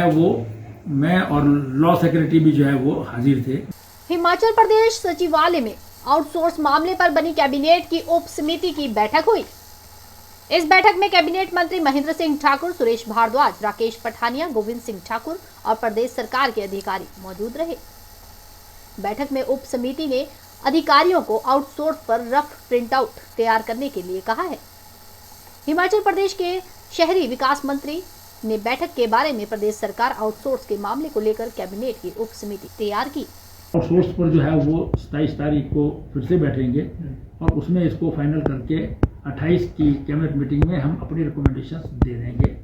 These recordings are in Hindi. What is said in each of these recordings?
है वो मैं और लॉ सेक्रेटरी भी जो है वो हाजिर थे। हिमाचल प्रदेश सचिवालय में आउटसोर्स मामले पर बनी कैबिनेट की उप समिति की बैठक हुई। इस बैठक में कैबिनेट मंत्री महेंद्र सिंह ठाकुर, सुरेश भारद्वाज, राकेश पठानिया, गोविंद सिंह ठाकुर और प्रदेश सरकार के अधिकारी मौजूद रहे। बैठक में उप समिति ने अधिकारियों को आउटसोर्स पर रफ प्रिंट आउट तैयार करने के लिए कहा है। हिमाचल प्रदेश के शहरी विकास मंत्री ने बैठक के बारे में प्रदेश सरकार आउटसोर्स के मामले को लेकर कैबिनेट की उप समिति तैयार की। आउटसोर्स पर जो है वो 27 तारीख को फिर से बैठेंगे और उसमें इसको फाइनल करके 28 की कैबिनेट मीटिंग में हम अपनी रिकमेंडेशंस दे देंगे।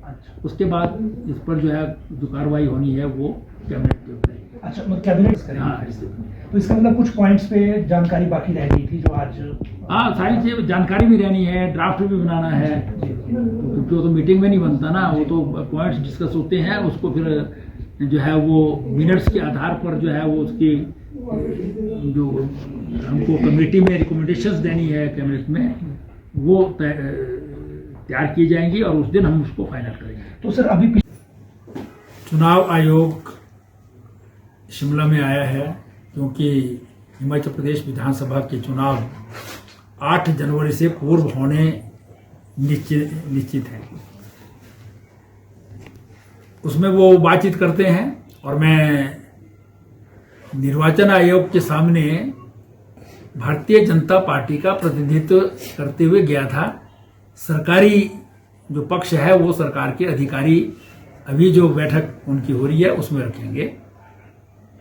उसके बाद इस पर जो है जो कार्रवाई होनी है वो कैबिनेट के ऊपर। अच्छा, मतलब कैबिनेट करेंगे। हाँ, तो इसका मतलब कुछ पॉइंट्स पे जानकारी बाकी रह गई थी जो आज। हाँ, सारी चीज़ जानकारी भी रहनी है, ड्राफ्ट भी बनाना है, क्योंकि वो तो मीटिंग में नहीं बनता ना, वो तो पॉइंट्स डिस्कस होते हैं, उसको फिर जो है वो मिनट्स के आधार पर जो है वो उसकी जो हमको कमेटी में रिकमेंडेशंस देनी है कैबिनेट में वो तैयार की जाएंगी और उस दिन हम उसको फाइनल करेंगे। तो सर अभी चुनाव आयोग शिमला में आया है क्योंकि हिमाचल प्रदेश विधानसभा के चुनाव 8 जनवरी से पूर्व होने निश्चित हैं। उसमें वो बातचीत करते हैं और मैं निर्वाचन आयोग के सामने भारतीय जनता पार्टी का प्रतिनिधित्व करते हुए गया था। सरकारी जो पक्ष है वो सरकार के अधिकारी अभी जो बैठक उनकी हो रही है उसमें रखेंगे।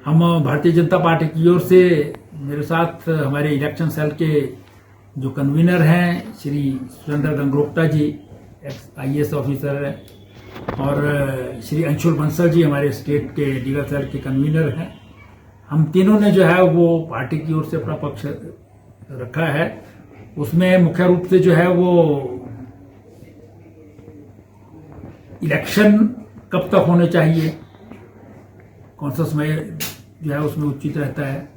हम भारतीय जनता पार्टी की ओर से मेरे साथ हमारे इलेक्शन सेल के जो कन्वीनर हैं श्री सुरेंद्र गंगरोक्ता जी, IAS ऑफिसर है, और श्री अंशुल बंसल जी हमारे स्टेट के लीगल सेल के कन्वीनर हैं। हम तीनों ने जो है वो पार्टी की ओर से अपना पक्ष रखा है। उसमें मुख्य रूप से जो है वो इलेक्शन कब तक होने चाहिए, कौन सा समय जो है उसमें उचित रहता है,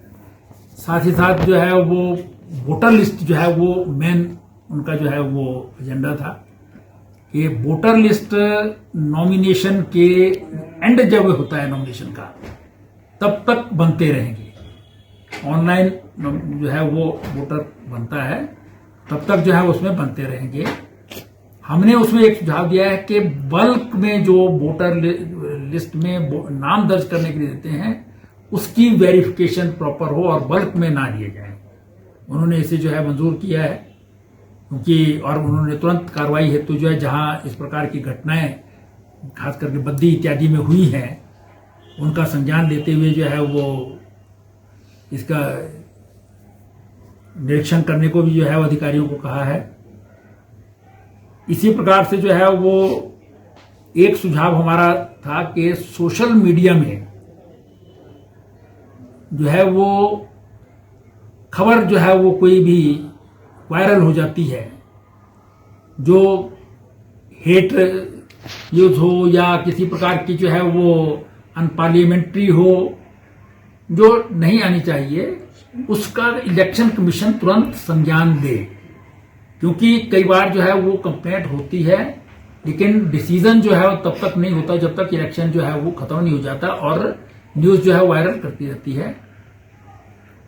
साथ ही साथ जो है वो वोटर लिस्ट जो है वो मेन उनका जो है वो एजेंडा था। ये वोटर लिस्ट नॉमिनेशन के एंड जब होता है नॉमिनेशन का तब तक बनते रहेंगे। ऑनलाइन जो है वो वोटर बनता है तब तक जो है उसमें बनते रहेंगे। हमने उसमें एक सुझाव दिया है कि बल्क में जो वोटर लिस्ट में नाम दर्ज करने के लिए देते हैं उसकी वेरिफिकेशन प्रॉपर हो और बल्क में ना लिए जाए। उन्होंने इसे जो है मंजूर किया है क्योंकि और उन्होंने तुरंत कार्रवाई हेतु जो है जहां इस प्रकार की घटनाएं खास करके बद्दी इत्यादि में हुई हैं उनका संज्ञान लेते हुए जो है वो इसका निरीक्षण करने को भी जो है अधिकारियों को कहा है। इसी प्रकार से जो है वो एक सुझाव हमारा था कि सोशल मीडिया में जो है वो खबर जो है वो कोई भी वायरल हो जाती है जो हेट यूज हो या किसी प्रकार की जो है वो अनपार्लियामेंट्री हो, जो नहीं आनी चाहिए, उसका इलेक्शन कमीशन तुरंत संज्ञान दे। क्योंकि कई बार जो है वो कंप्लेंट होती है लेकिन डिसीजन जो है वो तब तक नहीं होता जब तक इलेक्शन जो है वो खत्म नहीं हो जाता और न्यूज जो है वायरल करती रहती है।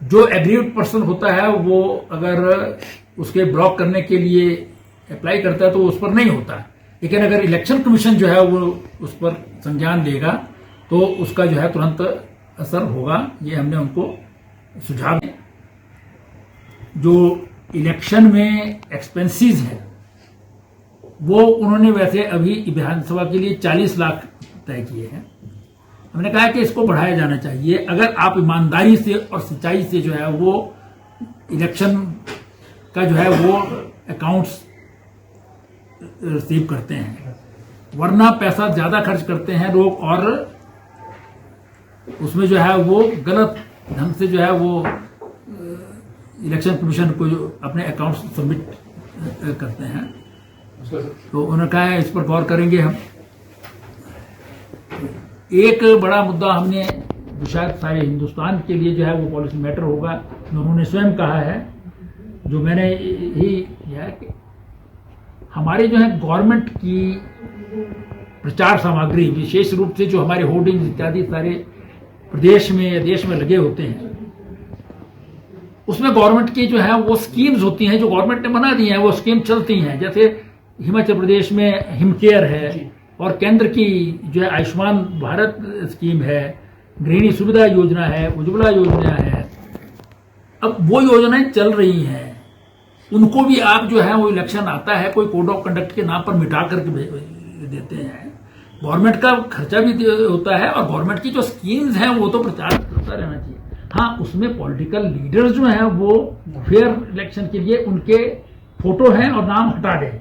जो एग्रीव्ड पर्सन होता है वो अगर उसके ब्लॉक करने के लिए अप्लाई करता है तो उस पर नहीं होता, लेकिन अगर इलेक्शन कमीशन जो है वो उस पर संज्ञान लेगा तो उसका जो है तुरंत असर होगा। ये हमने उनको सुझाव दिया। जो इलेक्शन में एक्सपेंसेस है वो उन्होंने वैसे अभी विधानसभा के लिए 40 लाख तय किए हैं। हमने कहा कि इसको बढ़ाया जाना चाहिए। अगर आप ईमानदारी से और सच्चाई से जो है वो इलेक्शन का जो है वो अकाउंट्स रिसीव करते हैं, वरना पैसा ज्यादा खर्च करते हैं लोग और उसमें जो है वो गलत ढंग से जो है वो इलेक्शन कमीशन को जो अपने अकाउंट सबमिट करते हैं। तो उन्होंने कहा है इस पर गौर करेंगे हम। एक बड़ा मुद्दा हमने जो शायद सारे हिंदुस्तान के लिए जो है वो पॉलिसी मैटर होगा, जो उन्होंने स्वयं कहा है, जो मैंने ही किया है कि हमारे जो है गवर्नमेंट की प्रचार सामग्री, विशेष रूप से जो हमारे होर्डिंग इत्यादि सारे प्रदेश में या देश में लगे होते हैं, उसमें गवर्नमेंट की जो है वो स्कीम्स होती हैं जो गवर्नमेंट ने बना दी हैं, वो स्कीम चलती हैं। जैसे हिमाचल प्रदेश में हिमकेयर है और केंद्र की जो है आयुष्मान भारत स्कीम है, गृहिणी सुविधा योजना है, उज्ज्वला योजना है। अब वो योजनाएं चल रही हैं, उनको भी आप जो है वो इलेक्शन आता है कोई कोड ऑफ कंडक्ट के नाम पर मिटा करके देते हैं। गवर्नमेंट का खर्चा भी होता है और गवर्नमेंट की जो स्कीम्स हैं वो तो प्रचार करता रहना चाहिए। हाँ, उसमें पॉलिटिकल लीडर्स जो हैं वो फेयर इलेक्शन के लिए उनके फोटो हैं और नाम हटा दें,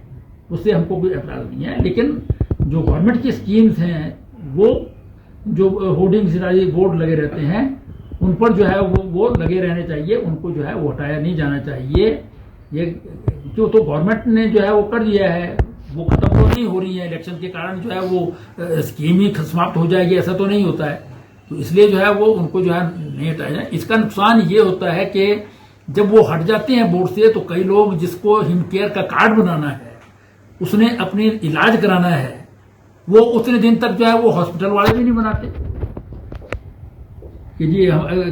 उससे हमको कोई एतराज नहीं है। लेकिन जो गवर्नमेंट की स्कीम्स हैं वो जो होर्डिंग्स बोर्ड लगे रहते हैं उन पर जो है वो लगे रहने चाहिए, उनको जो है वो हटाया नहीं जाना चाहिए। ये जो तो गवर्नमेंट ने जो है वो कर दिया है, वो खत्म तो नहीं हो रही है इलेक्शन के कारण, जो है वो स्कीम ही समाप्त हो जाएगी, ऐसा तो नहीं होता है। तो इसलिए जो है वो उनको जो है नहीं हटाया जाए। इसका नुकसान ये होता है कि जब वो हट जाते हैं बोर्ड से तो कई लोग जिसको हिमकेयर का कार्ड बनाना है, उसने अपनी इलाज कराना है, वो उतने दिन तक जो है वो हॉस्पिटल वाले भी नहीं बनाते कि जी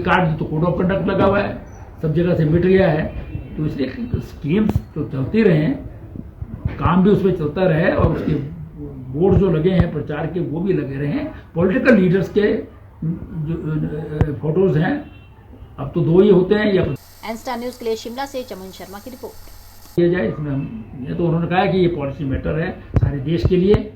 कार्ड तो कोड ऑफ कंडक्ट लगा हुआ है, सब जगह से मिट गया है। तो इसलिए स्कीम्स तो चलती रहे, काम भी उसमें चलता रहे और उसके बोर्ड जो लगे हैं प्रचार के वो भी लगे रहे। पॉलिटिकल लीडर्स के जो फोटोज हैं अब तो 2 ही होते हैं या एनस्टार न्यूज के लिए शिमला से चमन शर्मा की रिपोर्ट। किया जाए इसमें। ये तो उन्होंने कहा कि ये पॉलिसी मैटर है सारे देश के लिए।